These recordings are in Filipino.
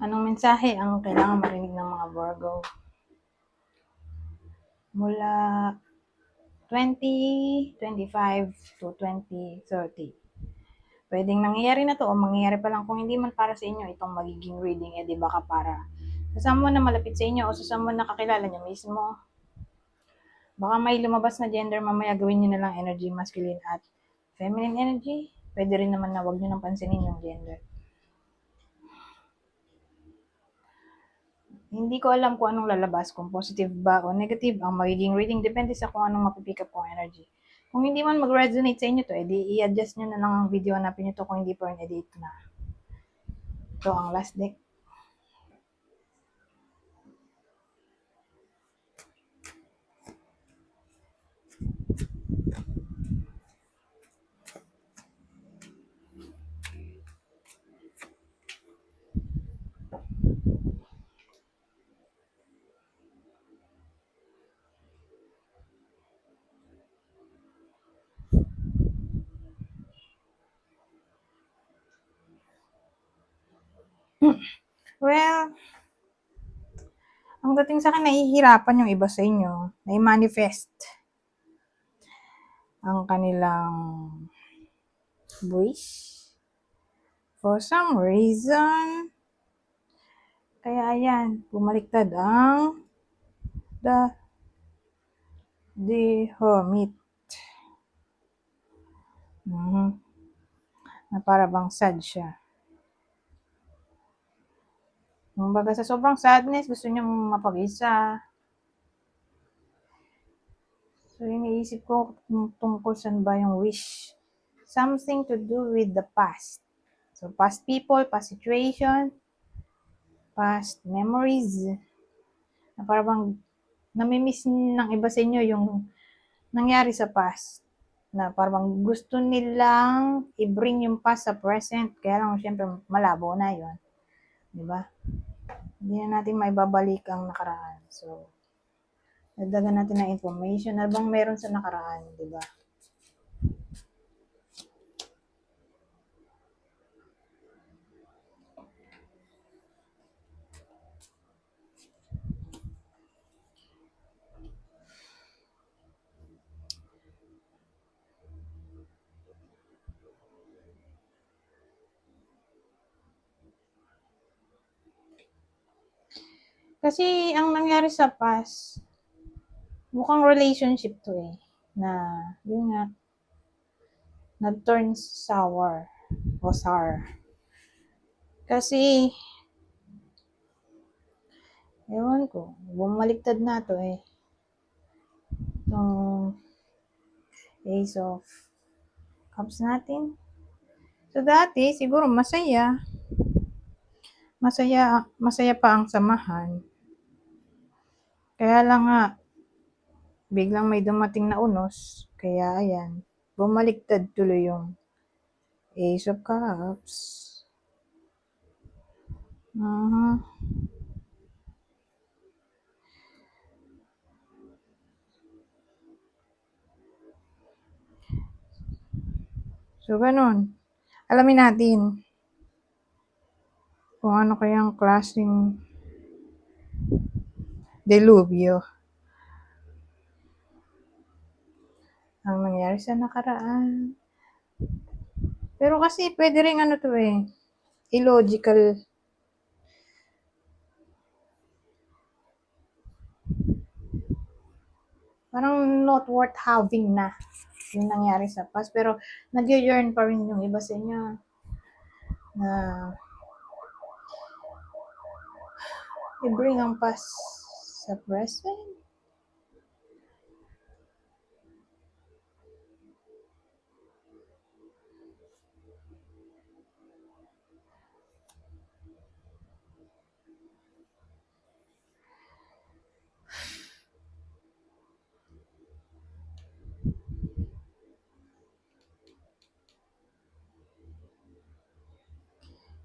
Anong mensahe ang kailangan marinig ng mga Virgo? Mula 2025 to 2030. Pwedeng nangyayari na to o mangyayari pa lang. Kung hindi man para sa inyo itong magiging reading, di baka para sa someone na malapit sa inyo o sa someone na kakilala nyo mismo. Baka may lumabas na gender, mamaya gawin nyo na lang energy masculine at feminine energy. Pwede rin naman na wag nyo nang pansinin yung gender. Hindi ko alam kung anong lalabas, kung positive ba o negative ang magiging reading. Depende sa kung anong mapipick up kong energy. Kung hindi man mag-resonate sa inyo to, edi i-adjust nyo na lang ang video, hanapin nyo to. Kung hindi pa rin, edi ito na. Ito ang last deck. Well, ang dating sa akin, nahihirapan yung iba sa inyo na i-manifest ang kanilang wish. For some reason, kaya ayan, bumaliktad ang the Hermit. Na para bang sad siya. Kumbaga sa sobrang sadness, gusto niya mapag-isa. So, iniisip ko tungkol saan ba yung wish. Something to do with the past. So, past people, past situation, past memories. Na para bang namimiss ng iba sa inyo yung nangyari sa past. Na parang gusto nilang i-bring yung past sa present. Kaya lang, syempre, malabo na yun. Diba? Hindi na natin maibabalik ang nakaraan. So, dagdagan natin ng information na bang meron sa nakaraan, di ba? Kasi ang nangyari sa past, mukhang relationship to eh. Na, yun nga, nag-turn sour o sour. Kasi, ewan ko, bumaliktad na to eh. Itong Ace of Cups natin. So, dati, siguro masaya. Masaya pa ang samahan. Kaya lang nga, biglang may dumating na unos. Kaya, ayan, bumaliktad tuloy yung Ace of Cups. So, ganun. Alamin natin kung ano kayang klaseng delubyo ang nangyari sa nakaraan. Pero kasi pwede rin ano to eh, illogical. Parang not worth having na yung nangyari sa past. Pero nag-yearn pa rin yung iba sa inyo na i-bring ang past sa present.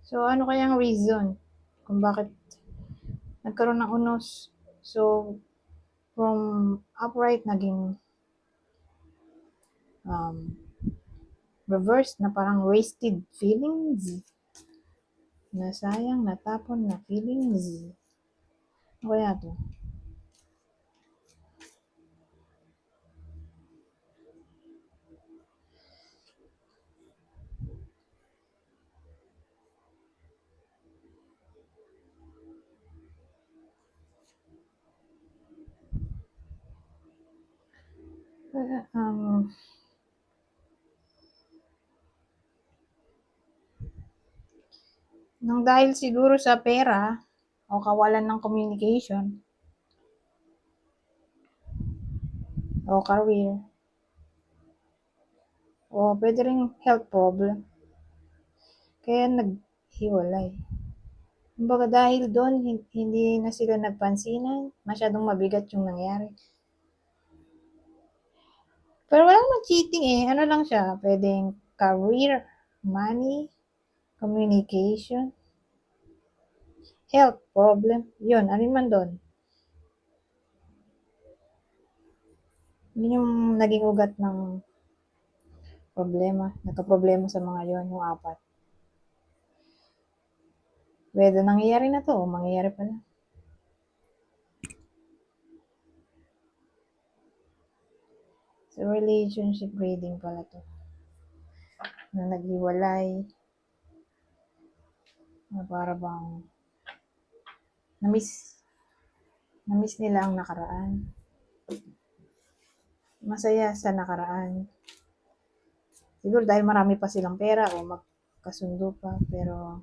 So, ano kayang reason kung bakit nagkaroon ng unos? So, from upright, naging reverse na parang wasted feelings. Nasayang, natapon na feelings. Ano kaya to? Um, nang dahil siguro sa pera o kawalan ng communication o career o pwede rin health problem. Kaya naghiwalay. Kumbaga dahil doon, hindi na sila nagpansinan, masyadong mabigat yung nangyari. Pero wala namang cheating eh. Ano lang siya, pwedeng career, money, communication, health problem. Yun, alin man doon. Yun yung naging ugat ng problema. Nagka-problema sa mga yon yung apat. Whether nangyayari na to o mangyayari pa na. So, relationship reading pala to. Na naghiwalay. Na para bang na-miss nila ang nakaraan. Masaya sa nakaraan. Siguro dahil marami pa silang pera o magkasundo pa. Pero,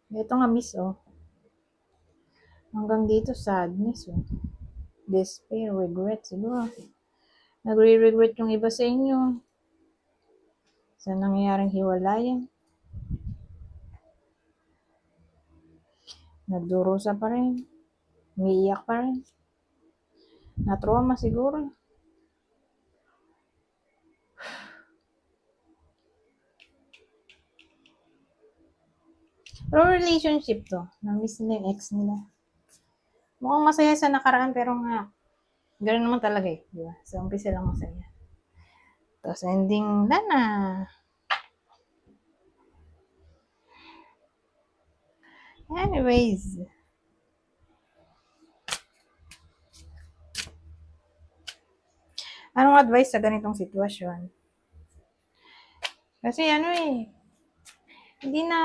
ito nga miss oh. Hanggang dito sadness oh. Despair, regret siguro. Nagre-regret yung iba sa inyo. Sa nangyayaring hiwalayan. Nagdurusa pa rin. Umiiyak pa rin. Na-trauma siguro. Pero relationship to. Na-miss nila yung ex nila. Mukhang masaya sa nakaraan pero nga, ganoon naman talaga eh. Di ba? Sa umpisa lang masaya. Tapos ending, wala na. Anyways. Anong advice sa ganitong sitwasyon? Kasi ano eh, hindi na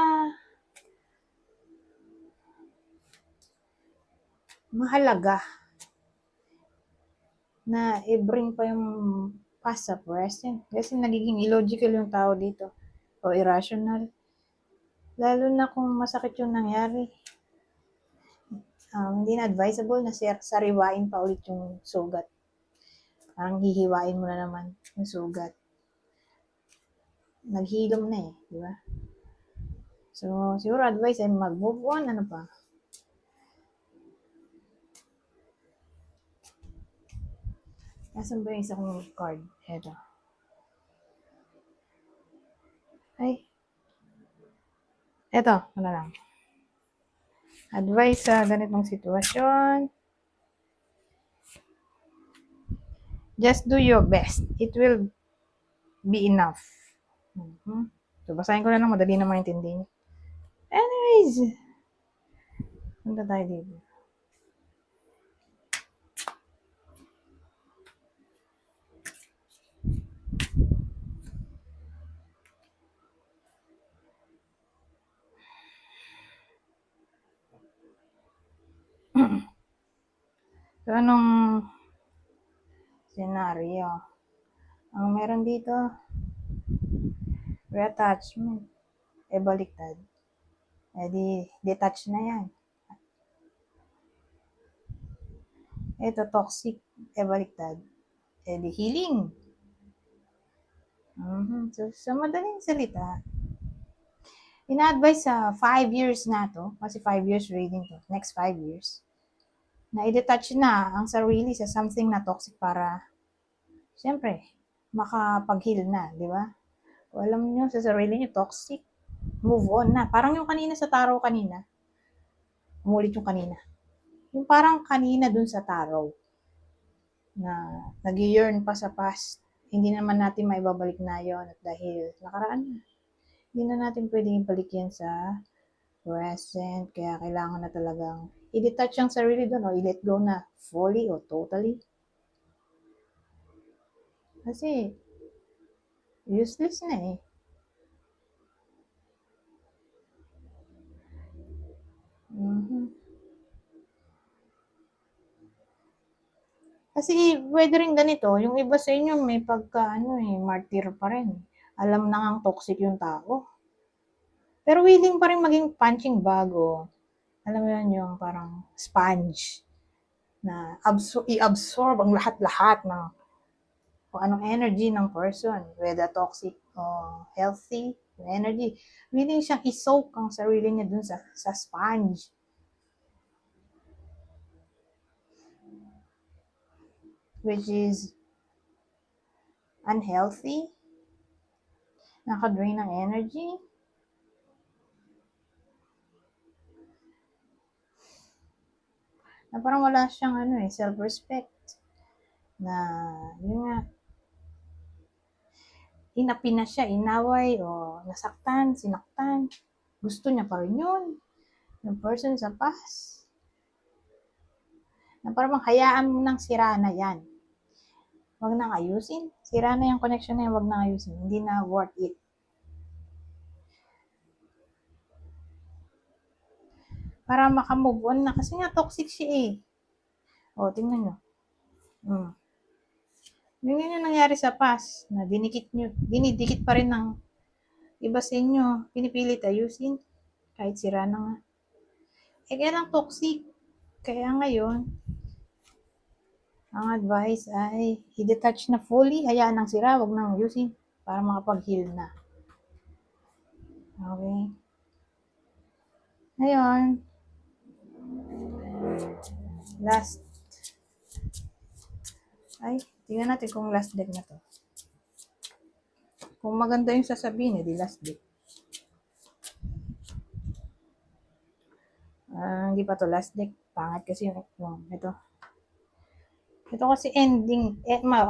mahalaga na i-bring pa yung past sa present. Kasi nagiging illogical yung tao dito. O irrational. Lalo na kung masakit yung nangyari. Hindi na advisable na sariwain pa ulit yung sugat. Parang hihiwain mo na naman yung sugat. Naghilom na eh, di ba? So, siguro advice ay mag-move on, ano pa? Nasaan ba yung isa kong card? Eto. Ay. Eto, wala lang. Advice sa ganitong sitwasyon. Just do your best. It will be enough. So, basahin ko na lang, madali na maintindihan. Anyways, punta tayo dito. So, anong senaryo? Ang meron dito, reattachment. Baliktad. Di detach na yan. Ito, toxic. Baliktad. Di healing. So, sa madaling salita, ina-advise sa 5 years na to, kasi 5 years reading to, next 5 years, na i-detach na ang sarili sa something na toxic para, siyempre, makapag-heal na, di ba? Kung alam nyo sa sarili nyo, toxic, move on na. Parang yung kanina sa tarot kanina, umulit yung kanina. Yung parang kanina dun sa tarot, na nag-yearn pa sa past, hindi naman natin maibabalik na yon at dahil nakaraan na. Hindi na natin pwedeng ibalik yan sa present. Kaya kailangan na talagang i-detach ang sarili doon o i-let go na fully o totally. Kasi useless na eh. Mhm. Kasi pwede rin ganito, yung iba sa inyo may pagka martyr pa rin. Alam na ngang toxic yung tao. Pero willing pa rin maging punching bag o alam mo yun yung parang sponge na i-absorb ang lahat-lahat ng kung anong energy ng person, whether toxic o healthy energy. Willing siyang i-soak ang sarili niya dun sa sponge. Which is unhealthy, nakadrain ng energy, na parang wala siyang self-respect. Na, yun nga, inapi na siya, inaway, o nasaktan, sinaktan. Gusto niya pa rin yun. Yung person sa past. Na parang hayaan mo nang sira na yan. Huwag nang ayusin. Sira na yung connection na yan, huwag nang ayusin. Hindi na worth it. Para makamove on na. Kasi nga, toxic siya eh. O, tingnan nyo. Yun yung nangyari sa past. Na dinidikit pa rin ng iba sa inyo. Pinipilit ayusin. Kahit sira na nga. Eh, kaya lang toxic. Kaya ngayon, ang advice ay i-detach na fully. Hayaan ng sira, wag nang ayusin. Para makapag-heal na. Okay. Ngayon, last. Ay, tingnan natin kung last deck na to. Kung maganda yung sasabihin, di last deck. Hindi pa to last deck. Pangat kasi yung ito. Ito kasi ending.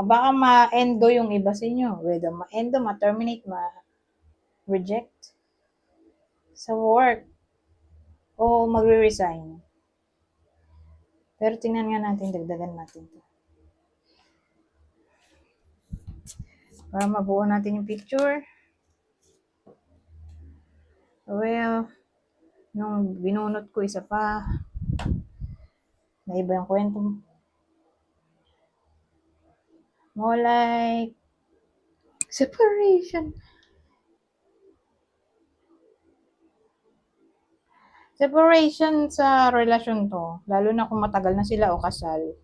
Baka ma-endo yung iba sa inyo. Whether ma-endo, ma-terminate, ma-reject sa work o magre-resign. Pero tingnan nga natin, dagdagan natin to. Para mabuo natin yung picture. Well, nung binunot ko isa pa, na iba yung kwento. More like separation. Separation sa relasyon to, lalo na kung matagal na sila o kasal.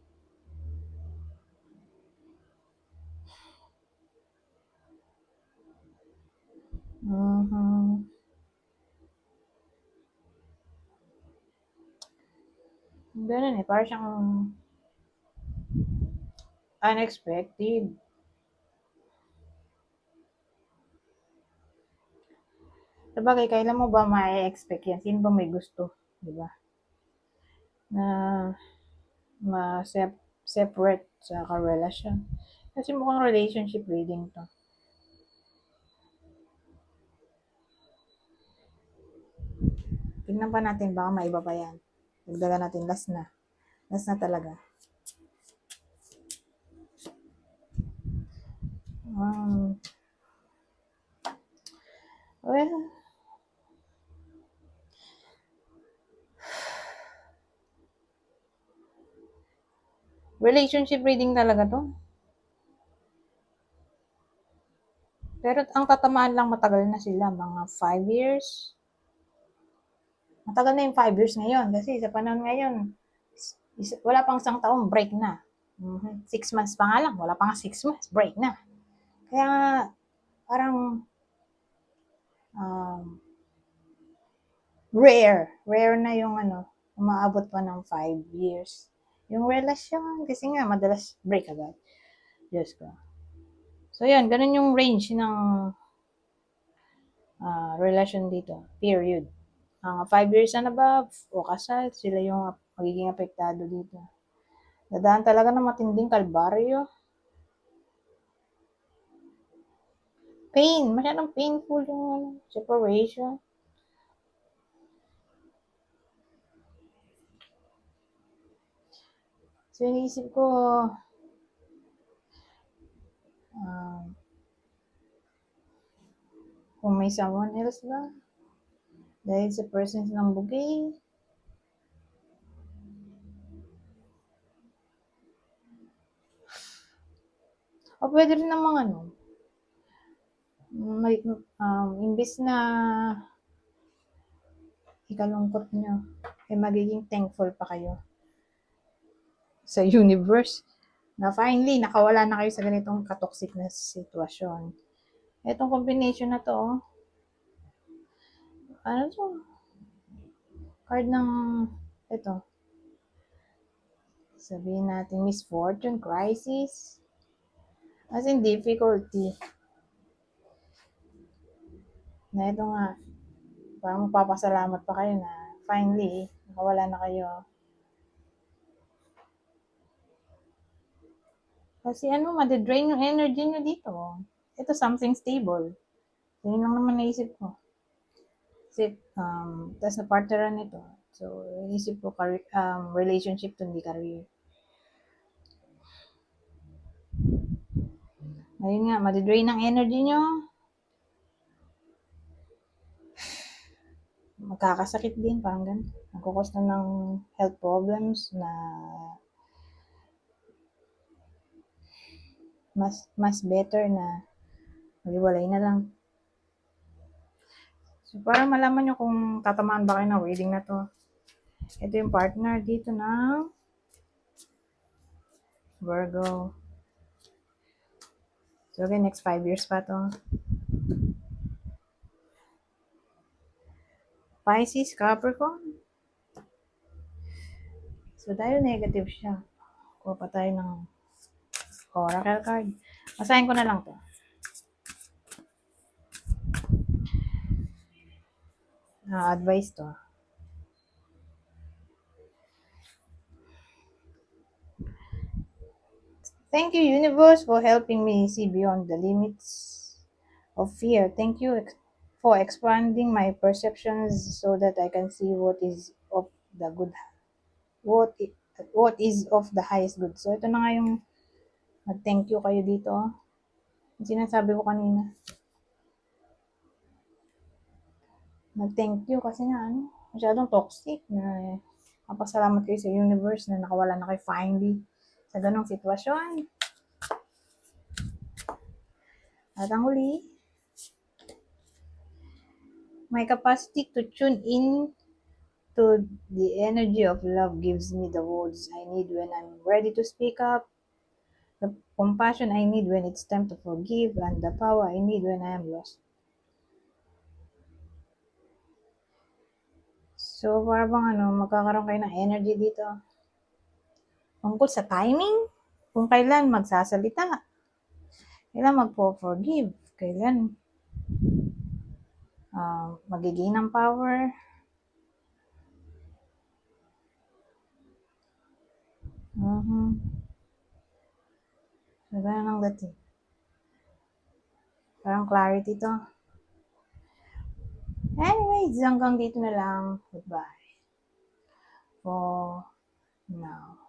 Ganun eh, parang siyang unexpected. Sabagay, kailan mo ba ma-expect yan? Sino ba may gusto? Diba? Na ma-separate sa karelasyon. Kasi mukhang relationship reading to. Tingnan pa natin, baka maiba pa yan. Dagdagan natin, last na. Last na talaga. Well, relationship reading talaga to. Pero ang tatamaan lang matagal na sila, mga 5 years. Matagal na yung 5 years ngayon kasi sa panahon ngayon, wala pang isang taong break na. 6 months pa nga lang, wala pang 6 months, break na. Kaya parang rare na yung umaabot pa ng 5 years. Yung relasyon, kasi nga madalas break agad. Diyos ko. So yan, ganun yung range ng relasyon dito, period. 5 years and above o kasal, sila yung magiging apektado dito. Dadaan talaga ng matinding kalbaryo. pain. Masyadong painful yung separation. So, iniisip ko, kung may someone else ba, dahil sa presence ng bugay, o pwede rin namang imbis na ikalungkot nyo, magiging thankful pa kayo sa universe na finally nakawala na kayo sa ganitong katoxic na sitwasyon. Itong combination na to, ano to? Card ng, ito, sabihin natin misfortune, crisis, as in difficulty. Na ito nga, parang magpapasalamat pa kayo na finally, nakawala na kayo. Kasi madidrain yung energy nyo dito. Ito something stable. So, yun lang naman naisip ko. Kasi, tas na partneran nito. So, naisip ko, relationship to, hindi career. Ayun nga, madidrain ang energy nyo. Magkakasakit din, parang ganun. Nagkukos na ng health problems na mas better na maghiwalay na lang. So, para malaman nyo kung tatamaan ba kayo ng reading na to, ito yung partner dito ng Virgo. So, again, next 5 years pa to. Pisces, Capricorn. So, dahil negative siya, kuha pa tayo ng Oracle card. Basahin ko na lang to. Advice to. Thank you, universe, for helping me see beyond the limits of fear. Thank you for expanding my perceptions so that I can see what is of the good, what is of the highest good. So, ito na nga yung thank you kayo dito. Yung sinasabi ko kanina. Nag-thank you kasi nga, masyadong toxic na kapasalamat kayo sa universe na nakawala na kayo finally sa ganong sitwasyon. At ang huli, my capacity to tune in to the energy of love gives me the words I need when I'm ready to speak up, the compassion I need when it's time to forgive, and the power I need when I am lost. So, para bang magkakaroon kayo ng energy dito. Tungkol sa timing, kung kailan magsasalita, kailan magpo-forgive, kailan magiging ng power. So, ganun ang dati. Parang clarity to. Anyways, hanggang dito na lang. Goodbye. For now.